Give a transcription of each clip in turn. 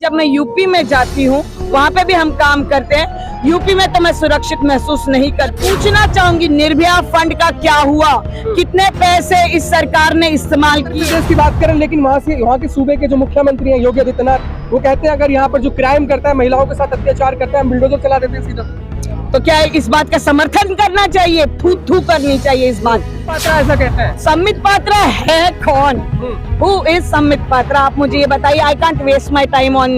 जब मैं यूपी में जाती हूँ वहाँ पे भी हम काम करते हैं। यूपी में तो मैं सुरक्षित महसूस नहीं करती। पूछना चाहूंगी निर्भया फंड का क्या हुआ, कितने पैसे इस सरकार ने इस्तेमाल किए। की बात करें, लेकिन वहाँ के सूबे के जो मुख्यमंत्री हैं योगी आदित्यनाथ, वो कहते हैं अगर यहाँ पर जो क्राइम करता है, महिलाओं के साथ अत्याचार करता है, हम बुलडोजर चला देते हैं सीधा। तो क्या इस बात का समर्थन करना चाहिए, थू थू करनी चाहिए इस बात। पात्रा ऐसा कहता है। संबित पात्रा है कौन? Who is Sambit Patra? आप मुझे ये बताइए। I can't waste my time on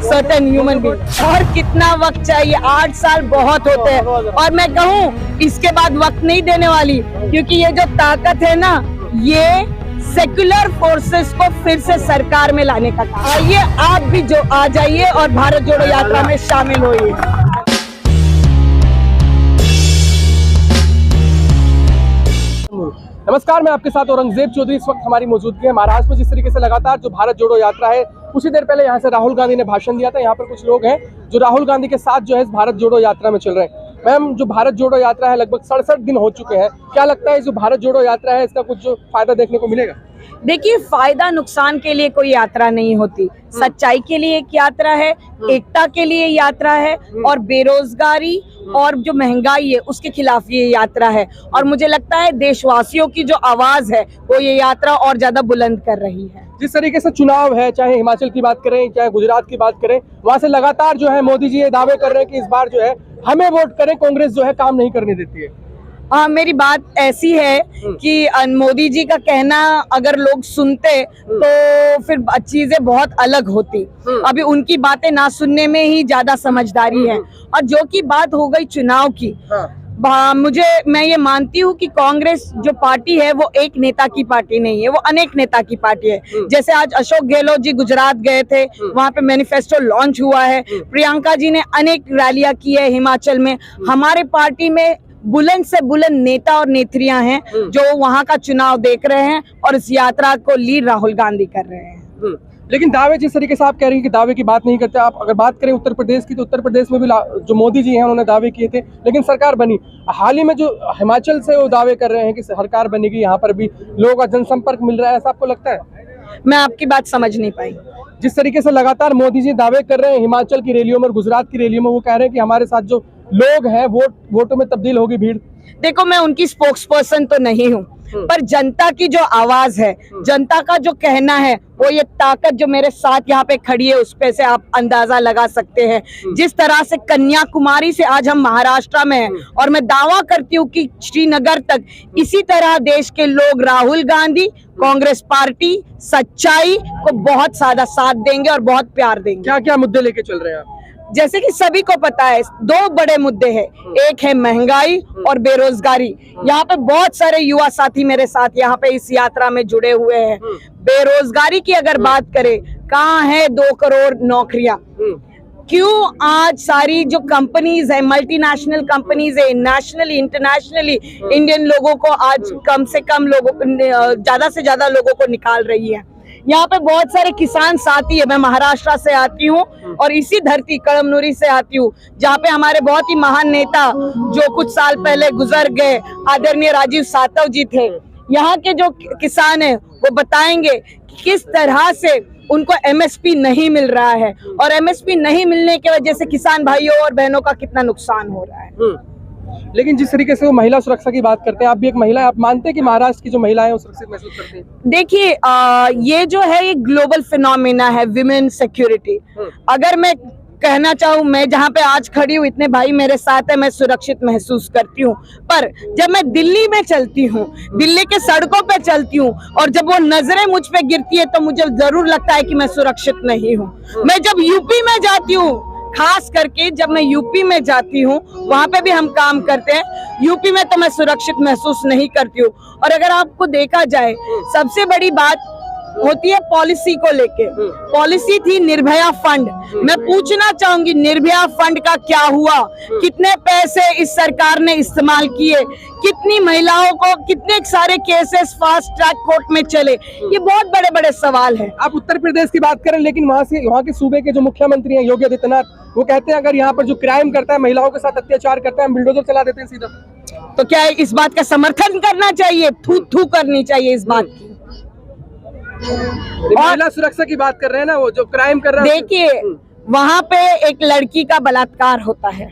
certain human being। और कितना वक्त चाहिए? 8 साल बहुत होते हैं। और मैं कहूँ इसके बाद वक्त नहीं देने वाली, क्योंकि ये जो ताकत है ना, ये सेक्युलर फोर्सेस को फिर से सरकार में लाने का काम। आइए आप भी जो आ जाइए और भारत जोड़ो यात्रा में शामिल होइए। नमस्कार, मैं आपके साथ औरंगजेब चौधरी। इस वक्त हमारी मौजूदगी है महाराष्ट्र में। जिस तरीके से लगातार जो भारत जोड़ो यात्रा है, कुछ ही देर पहले यहाँ से राहुल गांधी ने भाषण दिया था। यहाँ पर कुछ लोग हैं जो राहुल गांधी के साथ जो है इस भारत जोड़ो यात्रा में चल रहे हैं। मैम, जो भारत जोड़ो यात्रा है लगभग 67 दिन हो चुके हैं, क्या लगता है जो भारत जोड़ो यात्रा है इसका कुछ जो फायदा देखने को मिलेगा? देखिए, फायदा नुकसान के लिए कोई यात्रा नहीं होती। सच्चाई के लिए एक यात्रा है, एकता के लिए यात्रा है, और बेरोजगारी और जो महंगाई है उसके खिलाफ ये यात्रा है। और मुझे लगता है देशवासियों की जो आवाज है वो ये यात्रा और ज्यादा बुलंद कर रही है। जिस तरीके से चुनाव है, चाहे हिमाचल की बात करें चाहे गुजरात की बात करें, वहां से लगातार जो है मोदी जी ये दावे कर रहे हैं कि इस बार जो है हमें वोट करें, कांग्रेस जो है काम नहीं करने देती है। हाँ, मेरी बात ऐसी है कि मोदी जी का कहना अगर लोग सुनते तो फिर चीजें बहुत अलग होती। अभी उनकी बातें ना सुनने में ही ज्यादा समझदारी है। और जो की बात हो गई चुनाव की, मैं ये मानती हूँ कि कांग्रेस जो पार्टी है वो एक नेता की पार्टी नहीं है, वो अनेक नेता की पार्टी है। जैसे आज अशोक गहलोत जी गुजरात गए थे, वहाँ पे मैनिफेस्टो लॉन्च हुआ है। प्रियंका जी ने अनेक रैलियां की है हिमाचल में। हमारे पार्टी में बुलंद से बुलंद नेता और नेत्रियां हैं जो वहाँ का चुनाव देख रहे हैं और इस यात्रा को लीड राहुल गांधी कर रहे हैं। लेकिन दावे जिस तरीके से आप कह रही हैं कि दावे की बात नहीं करते, आप अगर बात करें उत्तर प्रदेश की, तो उत्तर प्रदेश में भी जो मोदी जी हैं उन्होंने दावे किए थे, लेकिन सरकार बनी। हाल ही में जो हिमाचल से वो दावे कर रहे हैं कि सरकार बनेगी, यहाँ पर भी लोगों का जनसंपर्क मिल रहा है, ऐसा आपको लगता है? मैं आपकी बात समझ नहीं पाई। जिस तरीके से लगातार मोदी जी दावे कर रहे हैं हिमाचल की रैलियों में और गुजरात की रैलियों में, वो कह रहे हैं कि हमारे साथ जो लोग हैं वोटों में तब्दील होगी भीड़। देखो, मैं उनकी स्पोक्स पर्सन तो नहीं हूँ, पर जनता की जो आवाज है, जनता का जो कहना है, वो ये ताकत जो मेरे साथ यहाँ पे खड़ी है उस पे से आप अंदाजा लगा सकते हैं। जिस तरह से कन्याकुमारी से आज हम महाराष्ट्र में हैं, और मैं दावा करती हूँ कि श्रीनगर तक इसी तरह देश के लोग राहुल गांधी, कांग्रेस पार्टी, सच्चाई को बहुत ज्यादा साथ देंगे और बहुत प्यार देंगे। क्या क्या मुद्दे लेके चल रहे हैं आप? जैसे कि सभी को पता है, 2 बड़े मुद्दे हैं। एक है महंगाई और बेरोजगारी। यहाँ पे बहुत सारे युवा साथी मेरे साथ यहाँ पे इस यात्रा में जुड़े हुए हैं। बेरोजगारी की अगर बात करें, कहाँ है 2 करोड़ नौकरियां? क्यों आज सारी जो कंपनीज है, मल्टीनेशनल कंपनीज है, नेशनली इंटरनेशनली इंडियन लोगों को आज कम से कम लोगों को, ज्यादा से ज्यादा लोगों को निकाल रही है। यहाँ पे बहुत सारे किसान साथी है। मैं महाराष्ट्र से आती हूँ और इसी धरती कड़मनुरी से आती हूँ, जहाँ पे हमारे बहुत ही महान नेता जो कुछ साल पहले गुजर गए, आदरणीय राजीव सातव जी थे। यहाँ के जो किसान हैं वो बताएंगे कि किस तरह से उनको एमएसपी नहीं मिल रहा है, और एमएसपी नहीं मिलने की वजह से किसान भाइयों और बहनों का कितना नुकसान हो रहा है। लेकिन जिस तरीके से वो महिला सुरक्षा की बात करते हैं, आप भी एक महिला है, आप मानते हैं कि महाराष्ट्र की जो महिलाएं हैं वो सुरक्षित महसूस करती हैं? देखिए, ये जो है ये ग्लोबल फिनोमिना है, विमेन सिक्योरिटी। अगर मैं कहना चाहूँ, मैं जहाँ पे आज खड़ी हूँ, इतने भाई मेरे साथ है, मैं सुरक्षित महसूस करती हूँ। पर जब मैं दिल्ली में चलती हूँ, दिल्ली के सड़कों पे चलती हूँ, और जब वो नजरें मुझ पे गिरती है, तो मुझे जरूर लगता है कि मैं सुरक्षित नहीं हूँ। मैं जब यूपी में जाती हूँ, खास करके जब मैं यूपी में जाती हूँ, वहाँ पे भी हम काम करते हैं, यूपी में तो मैं सुरक्षित महसूस नहीं करती हूँ। और अगर आपको देखा जाए, सबसे बड़ी बात होती है पॉलिसी को लेके। पॉलिसी थी निर्भया फंड। मैं पूछना चाहूंगी निर्भया फंड का क्या हुआ, कितने पैसे इस सरकार ने इस्तेमाल किए, कितनी महिलाओं को, कितने सारे केसेस फास्ट ट्रैक कोर्ट में चले, ये बहुत बड़े बड़े सवाल हैं। आप उत्तर प्रदेश की बात करें, लेकिन वहाँ के सूबे के जो मुख्यमंत्री हैं योगी आदित्यनाथ, वो कहते हैं अगर यहाँ पर जो क्राइम करता है, महिलाओं के साथ अत्याचार करता है, हम बुलडोजर चला देते हैं सीधा। तो क्या इस बात का समर्थन करना चाहिए, थू थू करनी चाहिए इस बात की? ये महिला सुरक्षा की बात कर रहे हैं ना, वो जो क्राइम कर रहा है। देखिए, वहाँ पे एक लड़की का बलात्कार होता है,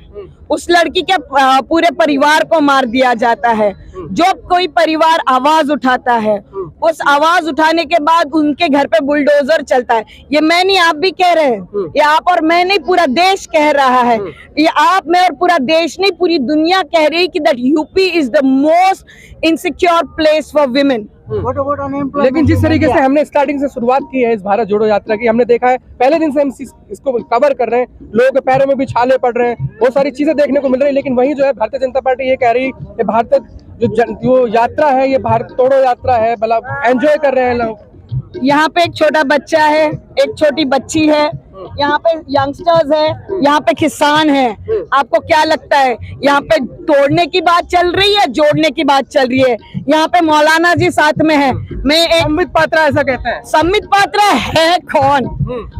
उस लड़की के पूरे परिवार को मार दिया जाता है। जो कोई परिवार आवाज उठाता है, उस आवाज उठाने के बाद उनके घर पे बुलडोजर चलता है। ये मैं नहीं, आप भी कह रहे हैं, ये आप और मैं नहीं, पूरा देश कह रहा है। ये आप, मैं और पूरा देश नहीं, पूरी दुनिया कह रही है कि that UP is the most insecure place for women. लेकिन जिस तरीके से हमने स्टार्टिंग से शुरुआत की है इस भारत जोड़ो यात्रा की, हमने देखा है पहले दिन से हम इसको कवर कर रहे हैं, लोगों के पैरों में भी छाले पड़ रहे हैं, बहुत सारी चीजें देखने को मिल रही है। लेकिन वहीं जो है भारतीय जनता पार्टी ये कह रही है कि भारत जो यात्रा है ये भारत तोड़ो यात्रा है, मतलब एंजॉय कर रहे हैं लोग। यहाँ पे एक छोटा बच्चा है, एक छोटी बच्ची है, यहाँ पे यंगस्टर्स है, यहाँ पे किसान है। आपको क्या लगता है यहाँ पे तोड़ने की बात चल रही है, जोड़ने की बात चल रही है? यहाँ पे मौलाना जी साथ में है। मैं एक संबित पात्रा ऐसा कहते हैं। संबित पात्रा है कौन?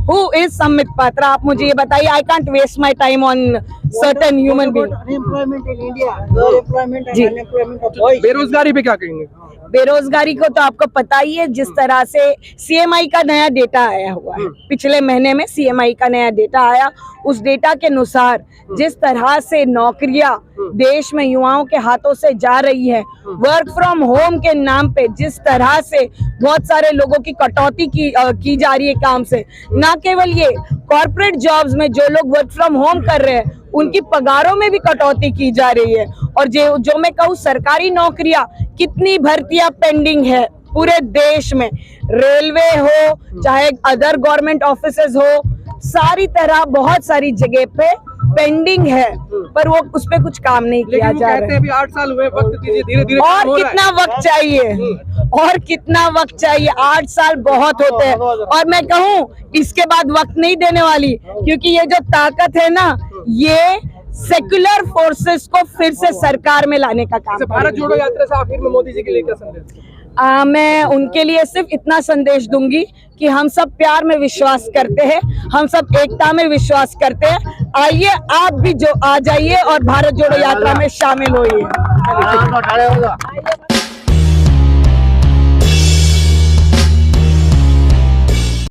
Who is Sambit Patra? आप मुझे ये बताइए। I can't waste my time on certain human being. Unemployment in India, unemployment and unemployment of boys. बेरोजगारी पे क्या कहेंगे? बेरोजगारी को तो आपको पता ही है, जिस तरह से सीएमआई का नया डेटा आया हुआ है, पिछले महीने में सीएमआई का नया डेटा आया, उस डेटा के अनुसार जिस तरह से नौकरियां देश में युवाओं के हाथों से जा रही है, वर्क फ्रॉम होम के नाम पे जिस तरह से बहुत सारे लोगों की कटौती की जा रही है काम से। ना केवल ये, कॉर्पोरेट जॉब्स में जो लोग वर्क फ्रॉम होम कर रहे हैं उनकी पगारों में भी कटौती की जा रही है। और जो मैं कहूँ, सरकारी नौकरियां, कितनी भर्तियां पेंडिंग है पूरे देश में, रेलवे हो चाहे अदर गवर्नमेंट ऑफिसेज हो, सारी तरह बहुत सारी जगह पे पेंडिंग है, पर वो उस पे कुछ काम नहीं किया जा रहा है। अभी 8 साल हुए, वक्त दीजिए, धीरे धीरे और कितना वक्त चाहिए, और कितना वक्त चाहिए? 8 साल बहुत होते हैं। और मैं कहूँ इसके बाद वक्त नहीं देने वाली, क्योंकि ये जो ताकत है ना, ये सेक्युलर फोर्सेस को फिर से सरकार में लाने का काम। भारत जोड़ो यात्रा से आखिर में मोदी जी के लिए क्या संदेश? मैं उनके लिए सिर्फ इतना संदेश दूंगी कि हम सब प्यार में विश्वास करते हैं, हम सब एकता में विश्वास करते हैं। आइए, आप भी जो आ जाइए और भारत जोड़ो यात्रा में शामिल होइए।